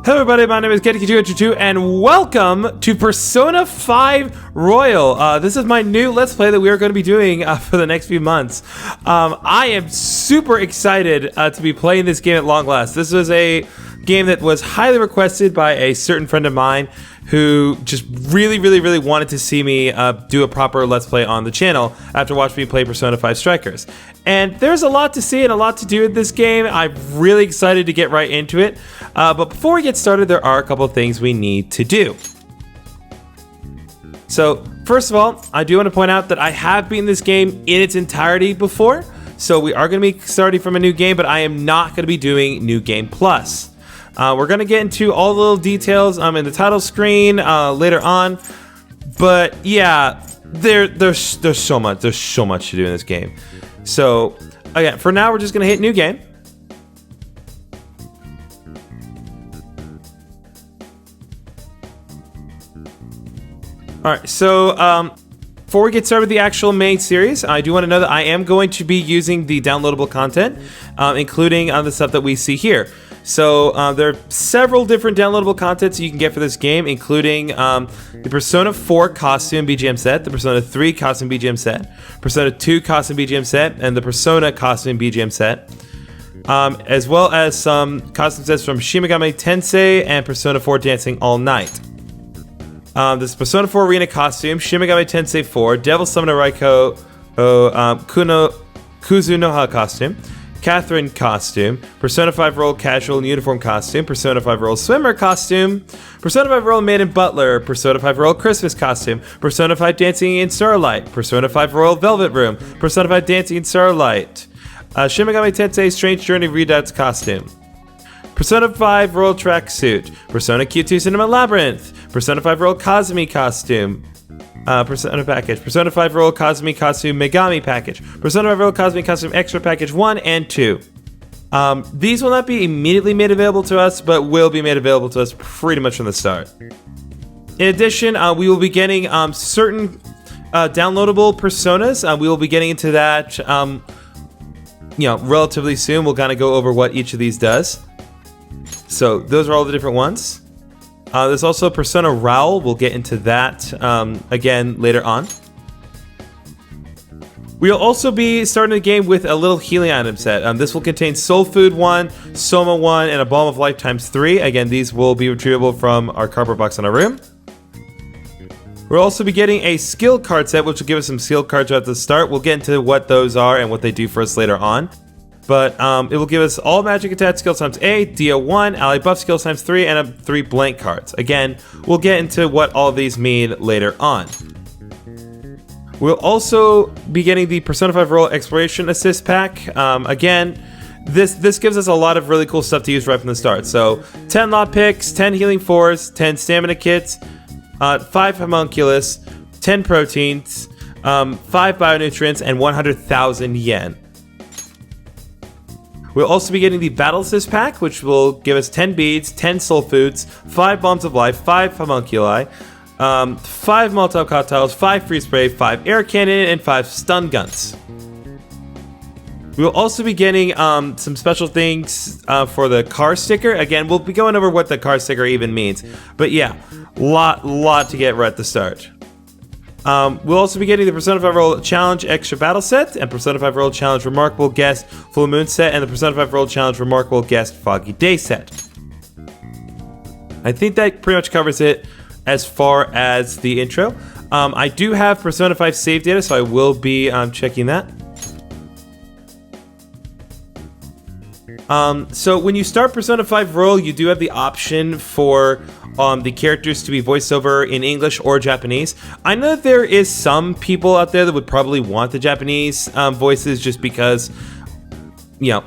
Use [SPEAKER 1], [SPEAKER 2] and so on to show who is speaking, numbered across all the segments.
[SPEAKER 1] Hello everybody, my name is Getty222 and welcome to Persona 5 Royal. This is my new Let's Play that we are going to be doing for the next few months. I am super excited to be playing this game at long last. This was a game that was highly requested by a certain friend of mine who just really wanted to see me do a proper Let's Play on the channel after watching me play Persona 5 Strikers. And there's a lot to see and a lot to do in this game. I'm really excited to get right into it. But before we get started, there are a couple of things we need to do. So, first of all, I do want to point out that I have beaten this game in its entirety before. So we are going to be starting from a new game, but I am not going to be doing New Game Plus. We're going to get into all the little details in the title screen later on. But yeah, there's so much to do in this game. So again, for now, we're just going to hit New Game. All right, so before we get started with the actual main series, I do want to know that I am going to be using the downloadable content, including the stuff that we see here. So there are several different downloadable contents you can get for this game, including the Persona 4 costume BGM set, the Persona 3 costume BGM set, Persona 2 costume BGM set, and the Persona costume BGM set, as well as some costume sets from Shin Megami Tensei and Persona 4 Dancing All Night. This Persona 4 Arena costume, Shin Megami Tensei 4, Devil Summoner Raiko Kuzunoha costume, Catherine costume, Persona 5 Roll Casual and Uniform costume, Persona 5 Roll Swimmer costume, Persona 5 Roll Maiden Butler, Persona 5 Roll Christmas costume, Persona 5 Dancing in Starlight, Persona 5 Royal Velvet Room, Persona 5 Dancing in Starlight, Shin Megami Tensei Strange Journey Redoubts costume, Persona 5 Royal Tracksuit, Persona Q2 Cinema Labyrinth, Persona 5 Royal Cosme costume, Persona package, Persona 5 Royal Cosme costume Megami package, Persona 5 Royal Cosme costume extra package 1 and 2. These will not be immediately made available to us, but will be made available to us pretty much from the start. In addition, we will be getting certain downloadable personas. We will be getting into that relatively soon. We'll kind of go over what each of these does. So those are all the different ones. There's also Persona Raoul. We'll get into that again later on. We'll also be starting the game with a little healing item set. This will contain Soul Food 1, Soma 1, and a Balm of Life times 3. Again, these will be retrievable from our cardboard box in our room. We'll also be getting a skill card set, which will give us some skill cards at the start. We'll get into what those are and what they do for us later on. But it will give us all magic attack skills times A, DO1, ally buff skills times 3, and 3 blank cards. Again, we'll get into what all of these mean later on. We'll also be getting the Persona 5 Royal Exploration Assist Pack. Again, this gives us a lot of really cool stuff to use right from the start. So 10 lot picks, 10 healing 4s, 10 stamina kits, 5 homunculus, 10 proteins, 5 bionutrients, and 100,000 yen. We'll also be getting the Battle Assist Pack, which will give us 10 beads, 10 soul foods, 5 bombs of life, 5 homunculi, 5 Molotov cocktails, 5 freeze spray, 5 air cannon, and 5 stun guns. We'll also be getting some special things for the car sticker. Again, we'll be going over what the car sticker even means. But yeah, lot to get right at the start. We'll also be getting the Persona 5 Roll Challenge Extra Battle Set, and Persona 5 Roll Challenge Remarkable Guest Full Moon Set, and the Persona 5 Roll Challenge Remarkable Guest Foggy Day Set. I think that pretty much covers it as far as the intro. I do have Persona 5 save data, so I will be checking that. So when you start Persona 5 Royal, you do have the option for the characters to be voiced over in English or Japanese. I know that there is some people out there that would probably want the Japanese voices just because,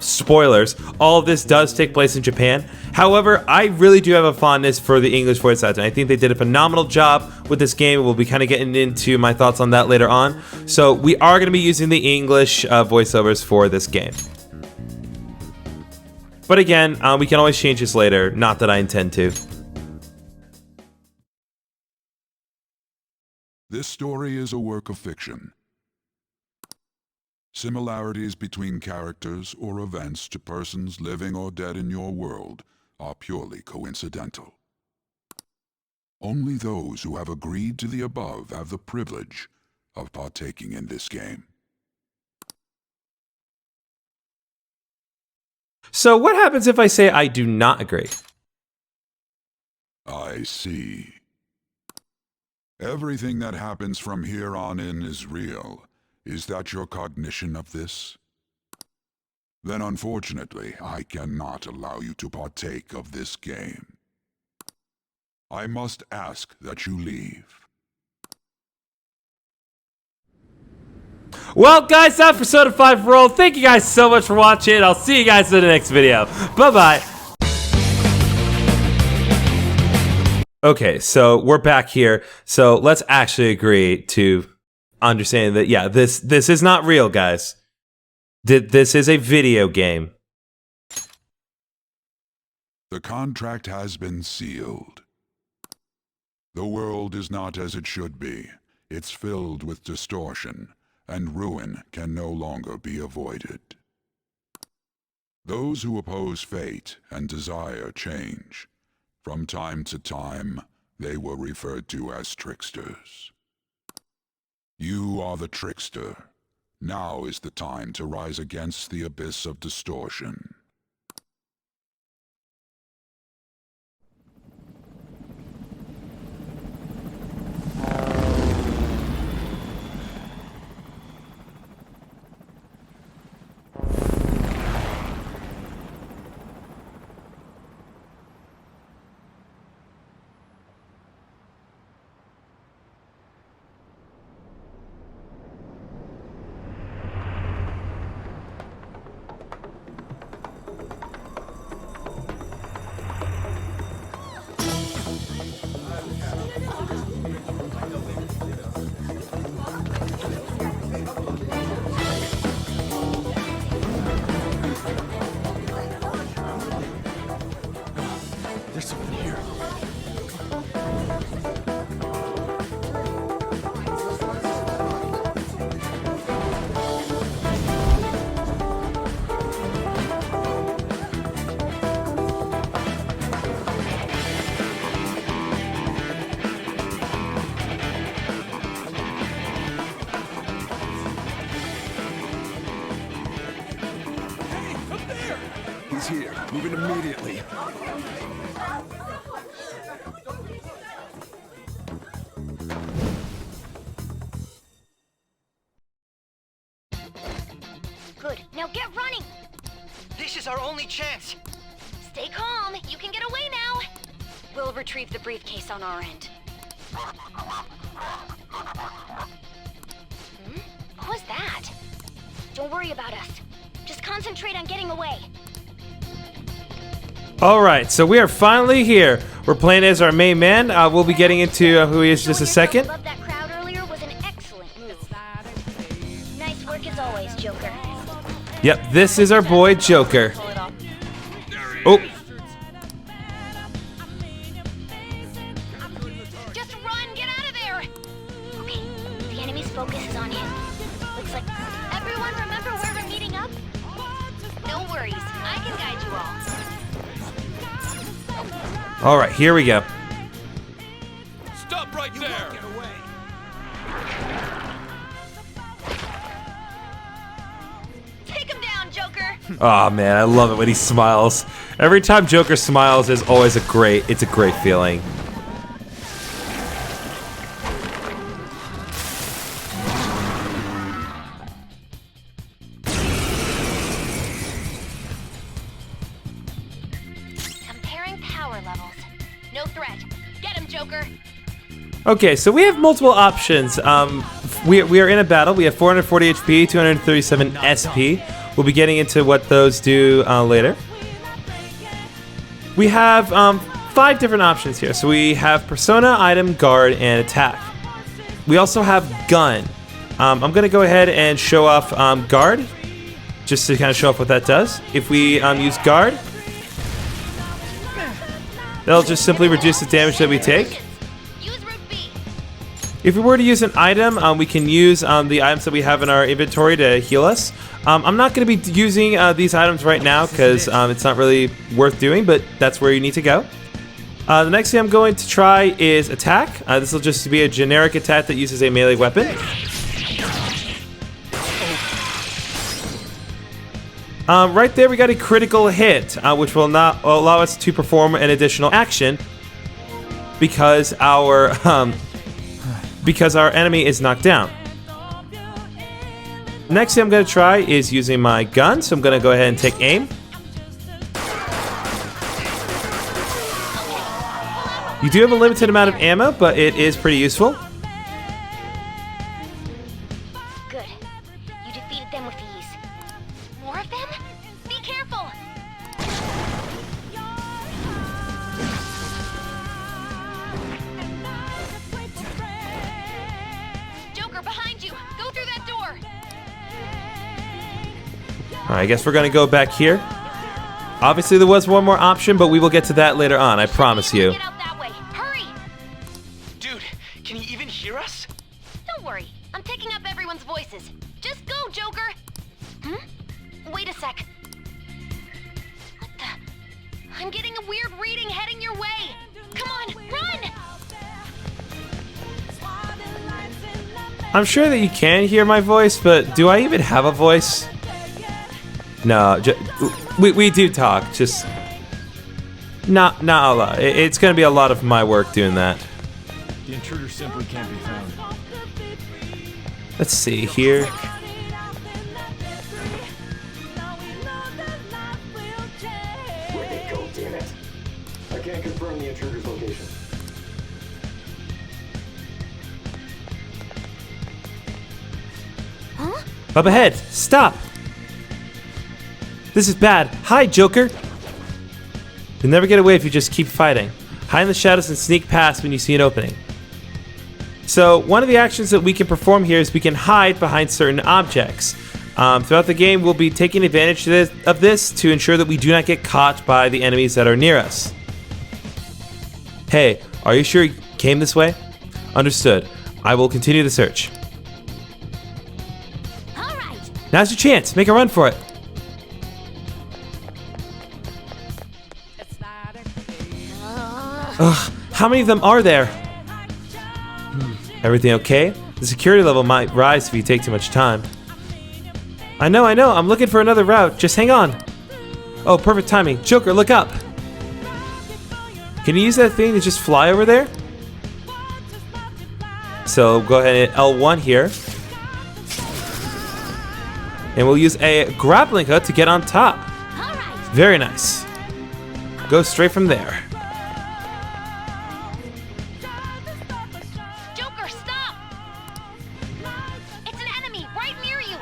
[SPEAKER 1] spoilers, all of this does take place in Japan. However, I really do have a fondness for the English voice acting. I think they did a phenomenal job with this game. We'll be kind of getting into my thoughts on that later on. So we are going to be using the English voiceovers for this game. But again, we can always change this later. Not that I intend to.
[SPEAKER 2] This story is a work of fiction. Similarities between characters or events to persons living or dead in your world are purely coincidental. Only those who have agreed to the above have the privilege of partaking in this game.
[SPEAKER 1] So what happens if I say I do not agree?
[SPEAKER 2] I see. Everything that happens from here on in is real. Is that your cognition of this? Then unfortunately, I cannot allow you to partake of this game. I must ask that you leave.
[SPEAKER 1] Well, guys, that's Persona 5 Roll. Thank you guys so much for watching. I'll see you guys in the next video. Bye-bye. Okay, so we're back here. So let's actually agree to understanding that, yeah, this is not real, guys. This is a video game.
[SPEAKER 2] The contract has been sealed. The world is not as it should be. It's filled with distortion, and ruin can no longer be avoided. Those who oppose fate and desire change. From time to time, they were referred to as tricksters. You are the trickster. Now is the time to rise against the abyss of distortion.
[SPEAKER 3] There's something here. Hey, up there! He's here. Moving immediately.
[SPEAKER 4] Good. Now get running!
[SPEAKER 5] This is our only chance.
[SPEAKER 4] Stay calm. You can get away now. We'll retrieve the briefcase on our end. What was that? Don't worry about us. Just concentrate on getting away.
[SPEAKER 1] All right, so we are finally here. We're playing as our main man. We'll be getting into who he is in just a second.
[SPEAKER 4] Above that crowd earlier was an excellent move. Nice work as always, Joker.
[SPEAKER 1] Yep, this is our boy Joker. Oh,
[SPEAKER 4] Just run! Get out of there! Okay, the enemy's focus is on him. Looks like everyone remember where we're meeting up? No worries, I can guide you all.
[SPEAKER 1] all right, here we go.
[SPEAKER 3] Stop right there! Get away!
[SPEAKER 4] Take him down, Joker!
[SPEAKER 1] Oh man, I love it when he smiles. Every time Joker smiles is always it's a great feeling.
[SPEAKER 4] Comparing power levels. No threat. Get him, Joker!
[SPEAKER 1] Okay, so we have multiple options. We are in a battle. We have 440 HP, 237 SP. We'll be getting into what those do later. We have 5 different options here. So we have Persona, Item, Guard, and Attack. We also have Gun. I'm going to go ahead and show off Guard, just to kind of show off what that does. If we use Guard, that'll just simply reduce the damage that we take.
[SPEAKER 4] Use Route B.
[SPEAKER 1] If we were to use an item, we can use the items that we have in our inventory to heal us. I'm not going to be using these items right now because it's not really worth doing, but that's where you need to go. The next thing I'm going to try is attack. This will just be a generic attack that uses a melee weapon. Right there we got a critical hit, which will not allow us to perform an additional action because our enemy is knocked down. Next thing I'm going to try is using my gun, so I'm going to go ahead and take aim. You do have a limited amount of ammo, but it is pretty useful.
[SPEAKER 4] Good. You defeated them with ease. More of them? Be careful! Joker, behind you! Go through that door!
[SPEAKER 1] Alright, I guess we're going to go back here. Obviously there was one more option, but we will get to that later on, I promise you.
[SPEAKER 4] Get out that way! Hurry!
[SPEAKER 5] Dude, can you even hear us?
[SPEAKER 4] Don't worry, I'm picking up everyone's voices. Just go, Joker! Wait a sec. What the? I'm getting a weird reading heading your way! Come on, run!
[SPEAKER 1] I'm sure that you can hear my voice, but do I even have a voice? No, we do talk, just not a lot. It's going to be a lot of my work doing that.
[SPEAKER 3] The intruder simply can't be found.
[SPEAKER 1] Let's see here.
[SPEAKER 6] Where'd they go, damn it? I can't confirm the intruder's location.
[SPEAKER 4] Huh?
[SPEAKER 1] Up ahead, stop! This is bad. Hide, Joker! You'll never get away if you just keep fighting. Hide in the shadows and sneak past when you see an opening. So, one of the actions that we can perform here is we can hide behind certain objects. Throughout the game, we'll be taking advantage of this to ensure that we do not get caught by the enemies that are near us. Hey, are you sure you came this way? Understood. I will continue the search.
[SPEAKER 4] Alright!
[SPEAKER 1] Now's your chance. Make a run for it. Ugh, how many of them are there? Everything okay? The security level might rise if you take too much time. I know, I'm looking for another route. Just hang on. Oh, perfect timing. Joker, look up. Can you use that thing to just fly over there? So go ahead and hit L1 here. And we'll use a grappling hook to get on top.
[SPEAKER 4] Alright!
[SPEAKER 1] Very nice. Go straight from there.
[SPEAKER 4] Joker, stop! It's an enemy right near you!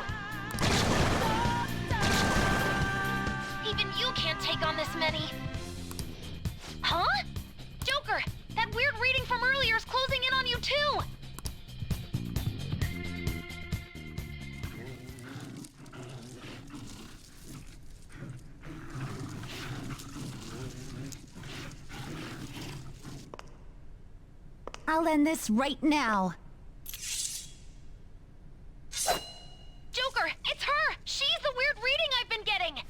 [SPEAKER 4] Even you can't take on this many. Huh? Joker, that weird reading from earlier is closing in on you too!
[SPEAKER 7] I'll end this right now.
[SPEAKER 4] Joker, it's her! She's the weird reading I've been getting!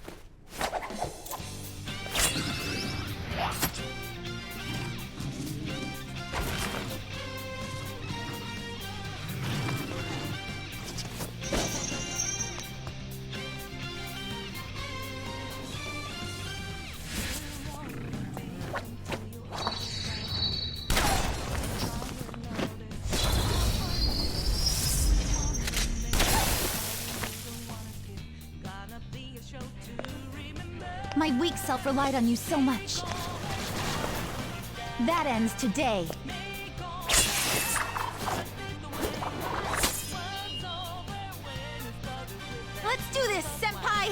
[SPEAKER 7] My weak self relied on you so much. That ends today. Let's do this, Senpai!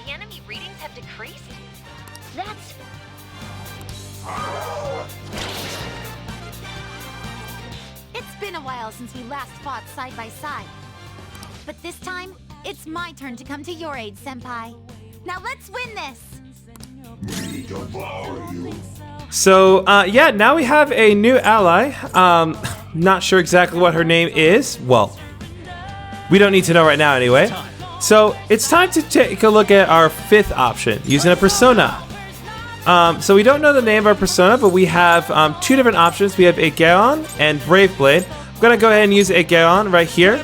[SPEAKER 4] The enemy readings have decreased? That's...
[SPEAKER 7] It's been a while since we last fought side by side. But this time, it's my turn to come to your aid, Senpai. Now let's win this!
[SPEAKER 2] me devour you.
[SPEAKER 1] So, yeah, now we have a new ally. Not sure exactly what her name is. Well, we don't need to know right now anyway. So, it's time to take a look at our 5th option, using a persona. So we don't know the name of our persona, but we have 2 different options. We have Aegeon and Brave Blade. I'm gonna go ahead and use Aegeon right here.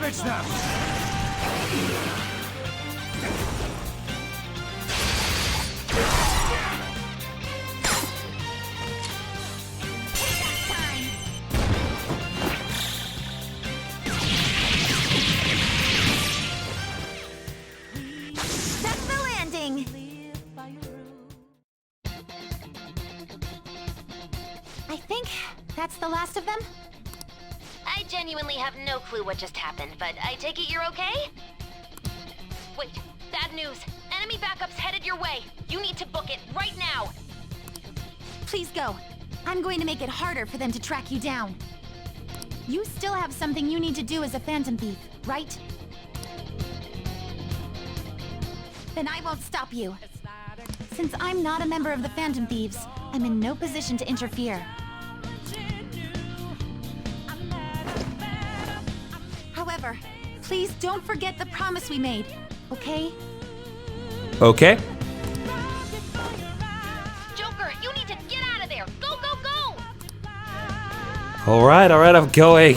[SPEAKER 7] That's the landing. I think that's the last of them.
[SPEAKER 4] I genuinely have no clue what just happened, but I take it you're okay? Wait, bad news. Enemy backup's headed your way. You need to book it right now.
[SPEAKER 7] Please go. I'm going to make it harder for them to track you down. You still have something you need to do as a Phantom Thief, right? Then I won't stop you. Since I'm not a member of the Phantom Thieves, I'm in no position to interfere. However, please don't forget the promise we made, okay?
[SPEAKER 1] Okay.
[SPEAKER 4] Joker, you need to get out of there. Go, go, go!
[SPEAKER 1] Alright, I'm going.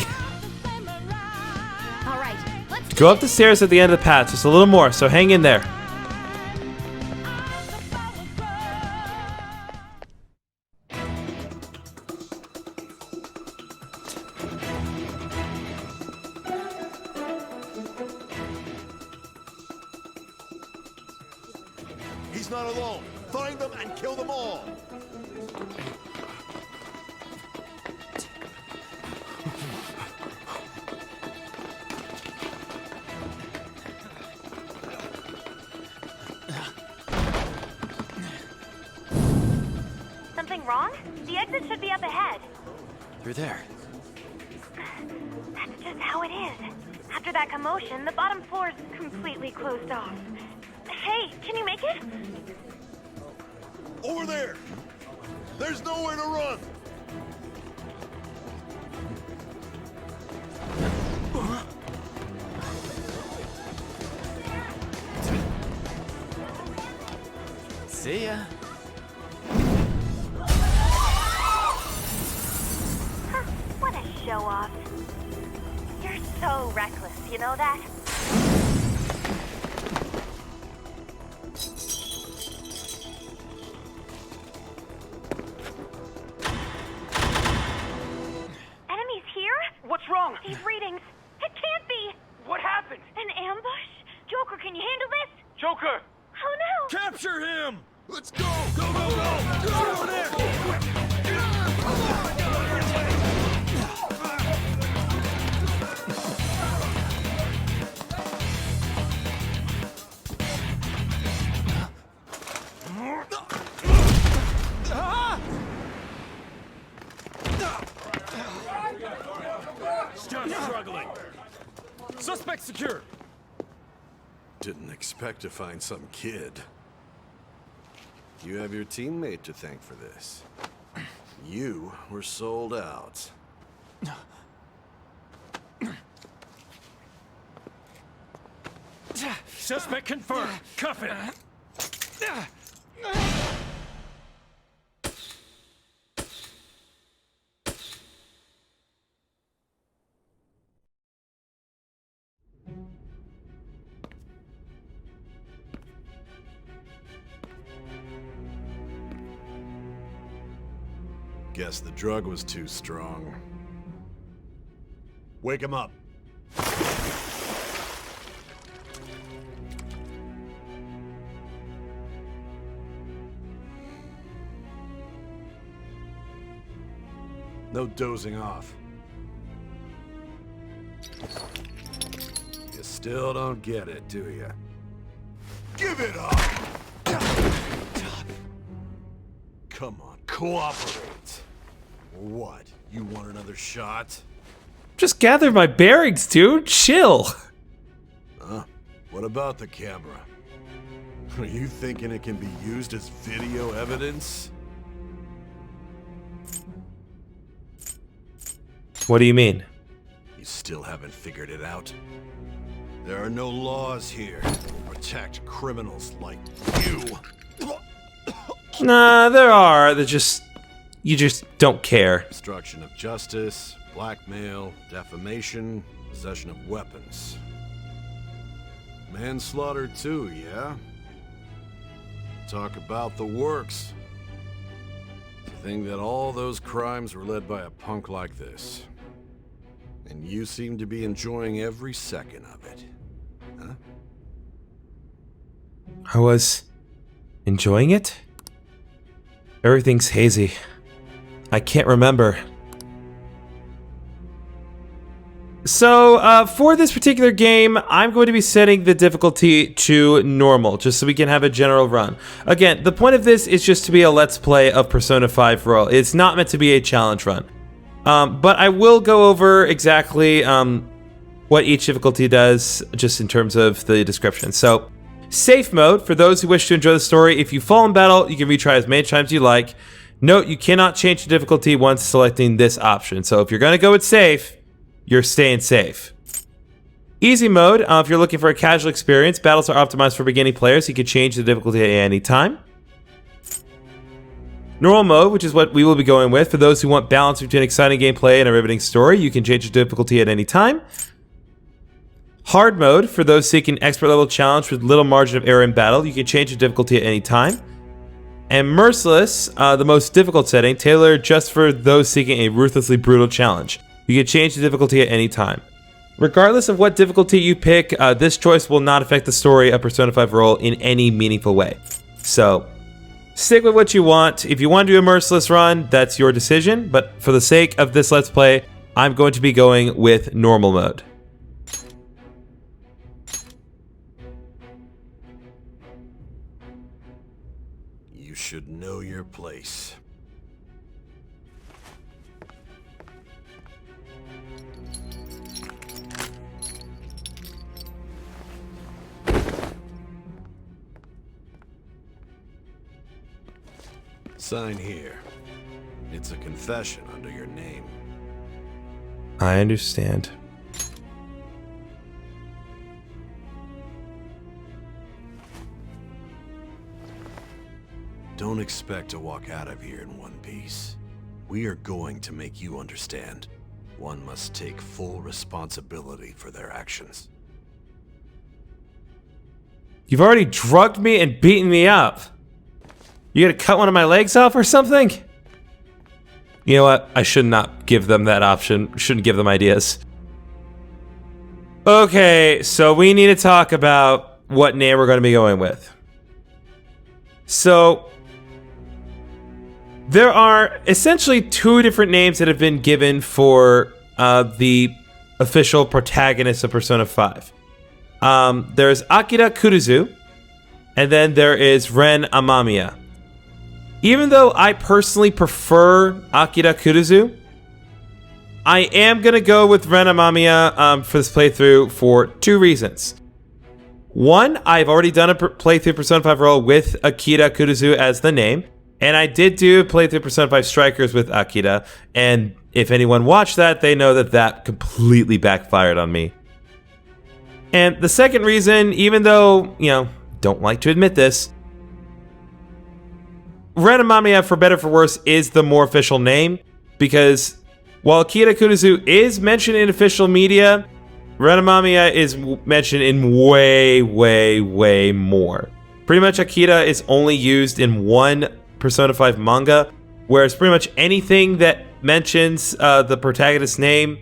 [SPEAKER 7] All right, let's
[SPEAKER 1] Go up the stairs at the end of the path, just a little more, so hang in there.
[SPEAKER 3] He's not alone. Find them and kill them all.
[SPEAKER 4] Something wrong? The exit should be up ahead.
[SPEAKER 5] Through there.
[SPEAKER 4] That's just how it is. After that commotion, the bottom floor's completely closed off. Hey, can you make it?
[SPEAKER 3] Over there. There's nowhere to run.
[SPEAKER 5] See ya.
[SPEAKER 4] What a show off. You're so reckless, you know that? Enemies here?
[SPEAKER 5] What's wrong?
[SPEAKER 4] These readings. It can't be!
[SPEAKER 5] What happened?
[SPEAKER 4] An ambush? Joker, can you handle this?
[SPEAKER 5] Joker!
[SPEAKER 4] Oh no!
[SPEAKER 3] Capture him. Let's go. Go, go, go. Go over there. Stop struggling. Suspect secure.
[SPEAKER 8] Didn't expect to find some kid. You have your teammate to thank for this. You were sold out.
[SPEAKER 3] Suspect confirmed. Cuff it.
[SPEAKER 8] Guess the drug was too strong.
[SPEAKER 3] Wake him up.
[SPEAKER 8] No dozing off. You still don't get it, do you?
[SPEAKER 3] Give it up.
[SPEAKER 8] Come on, cooperate. What? You want another shot?
[SPEAKER 1] Just gather my bearings, dude. Chill.
[SPEAKER 8] Huh? What about the camera? Are you thinking it can be used as video evidence?
[SPEAKER 1] What do you mean?
[SPEAKER 8] You still haven't figured it out? There are no laws here to protect criminals like you.
[SPEAKER 1] Nah, there are. You just don't care.
[SPEAKER 8] Obstruction of justice, blackmail, defamation, possession of weapons. Manslaughter too, yeah? Talk about the works. To think that all those crimes were led by a punk like this. And you seem to be enjoying every second of it. Huh?
[SPEAKER 1] I was enjoying it? Everything's hazy. I can't remember. So, for this particular game, I'm going to be setting the difficulty to normal, just so we can have a general run. Again, the point of this is just to be a let's play of Persona 5 Royal. It's not meant to be a challenge run. But I will go over exactly what each difficulty does, just in terms of the description. So, safe mode, for those who wish to enjoy the story, if you fall in battle, you can retry as many times as you like. Note, you cannot change the difficulty once selecting this option. So if you're going to go with safe, you're staying safe. Easy mode, if you're looking for a casual experience, battles are optimized for beginning players. You can change the difficulty at any time. Normal mode, which is what we will be going with. For those who want balance between exciting gameplay and a riveting story, you can change the difficulty at any time. Hard mode, for those seeking expert level challenge with little margin of error in battle, you can change the difficulty at any time. And Merciless, the most difficult setting, tailored just for those seeking a ruthlessly brutal challenge. You can change the difficulty at any time. Regardless of what difficulty you pick, this choice will not affect the story of Persona 5 Royal in any meaningful way. So, stick with what you want. If you want to do a Merciless run, that's your decision. But for the sake of this Let's Play, I'm going to be going with normal mode.
[SPEAKER 8] You should know your place. Sign here. It's a confession under your name.
[SPEAKER 1] I understand.
[SPEAKER 8] Don't expect to walk out of here in one piece. We are going to make you understand. One must take full responsibility for their actions.
[SPEAKER 1] You've already drugged me and beaten me up. You gonna cut one of my legs off or something? You know what? I should not give them that option. Shouldn't give them ideas. Okay, so we need to talk about what name we're going to be going with. So, there are essentially two different names that have been given for the official protagonist of Persona 5. There's Akira Kuruzu, and then there is Ren Amamiya. Even though I personally prefer Akira Kuruzu, I am going to go with Ren Amamiya for this playthrough for two reasons. One, I've already done a playthrough Persona 5 Royal with Akira Kuruzu as the name, and I did do a playthrough Persona 5 Strikers with Akira, and if anyone watched that, they know that that completely backfired on me. And the second reason, even though, don't like to admit this, Ren Amamiya, for better or for worse, is the more official name, because while Akira Kuruzu is mentioned in official media, Ren Amamiya is mentioned in way, way, way more. Pretty much Akira is only used in one Persona 5 manga, whereas pretty much anything that mentions the protagonist's name,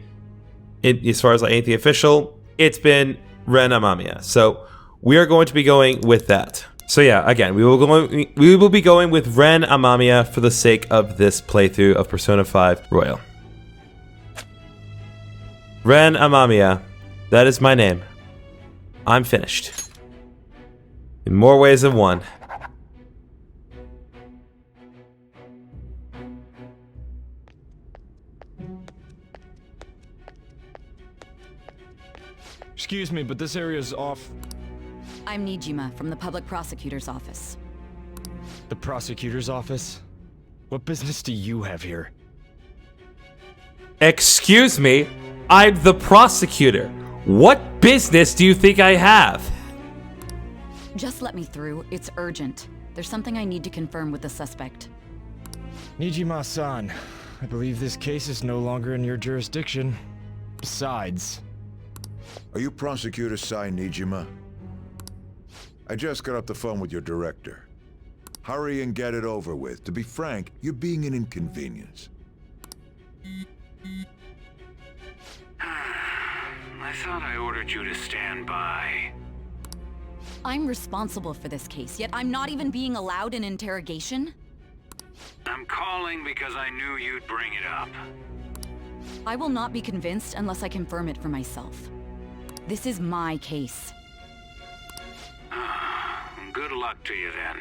[SPEAKER 1] as far as like anything official, it's been Ren Amamiya. So we are going to be going with that. So yeah, again, we will be going with Ren Amamiya for the sake of this playthrough of Persona 5 Royal. Ren Amamiya, that is my name. I'm finished. In more ways than one.
[SPEAKER 3] Excuse me, but this area is off
[SPEAKER 9] I'm Nijima from the Public Prosecutor's Office.
[SPEAKER 10] The prosecutor's office? What business do you have here?
[SPEAKER 1] Excuse me, I'm the prosecutor. What business do you think I have?
[SPEAKER 9] Just let me through. It's urgent. There's something I need to confirm with the suspect.
[SPEAKER 10] Nijima-san, I believe this case is no longer in your jurisdiction. Besides...
[SPEAKER 11] Are you Prosecutor Sai Nijima? I just got off the phone with your director. Hurry and get it over with. To be frank, you're being an inconvenience.
[SPEAKER 12] I thought I ordered you to stand by.
[SPEAKER 9] I'm responsible for this case, yet I'm not even being allowed an interrogation?
[SPEAKER 12] I'm calling because I knew you'd bring it up.
[SPEAKER 9] I will not be convinced unless I confirm it for myself. This is my case.
[SPEAKER 12] Good luck to you then.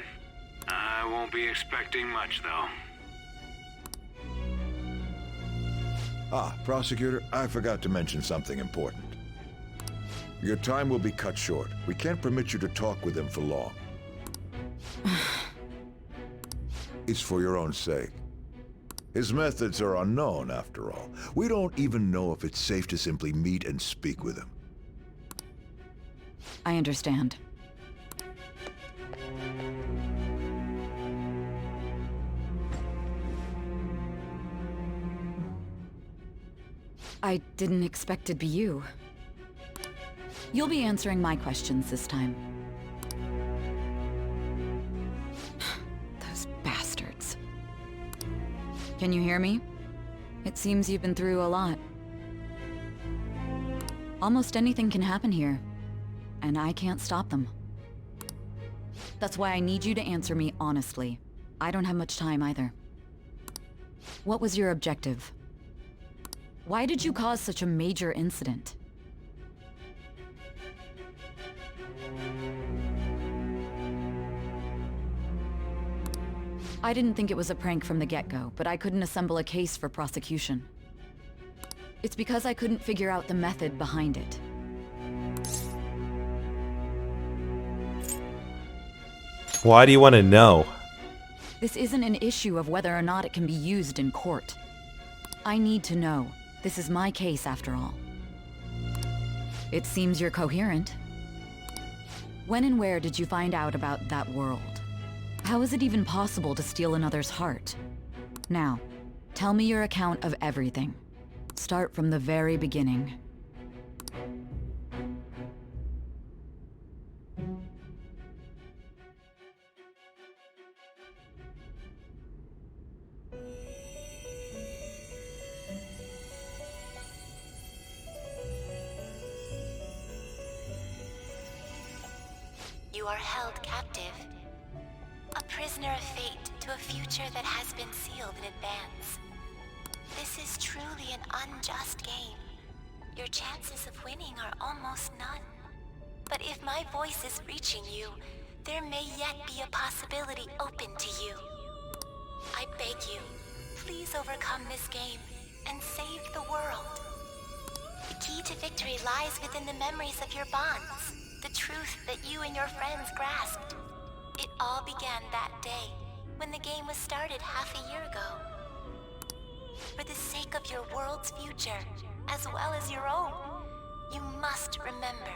[SPEAKER 12] I won't be expecting much, though.
[SPEAKER 11] Prosecutor, I forgot to mention something important. Your time will be cut short. We can't permit you to talk with him for long. It's for your own sake. His methods are unknown, after all. We don't even know if it's safe to simply meet and speak with him.
[SPEAKER 9] I understand. I didn't expect it'd be you. You'll be answering my questions this time. Those bastards. Can you hear me? It seems you've been through a lot. Almost anything can happen here, and I can't stop them. That's why I need you to answer me honestly. I don't have much time either. What was your objective? Why did you cause such a major incident? I didn't think it was a prank from the get-go, but I couldn't assemble a case for prosecution. It's because I couldn't figure out the method behind it.
[SPEAKER 1] Why do you want to know?
[SPEAKER 9] This isn't an issue of whether or not it can be used in court. I need to know. This is my case, after all. It seems you're coherent. When and where did you find out about that world? How is it even possible to steal another's heart? Now, tell me your account of everything. Start from the very beginning.
[SPEAKER 13] You are held captive. A prisoner of fate to a future that has been sealed in advance. This is truly an unjust game. Your chances of winning are almost none. But if my voice is reaching you, there may yet be a possibility open to you. I beg you, please overcome this game and save the world. The key to victory lies within the memories of your bonds, the truth that you and your friends grasped. It all began that day, when the game was started half a year ago. For the sake of your world's future, as well as your own, you must remember.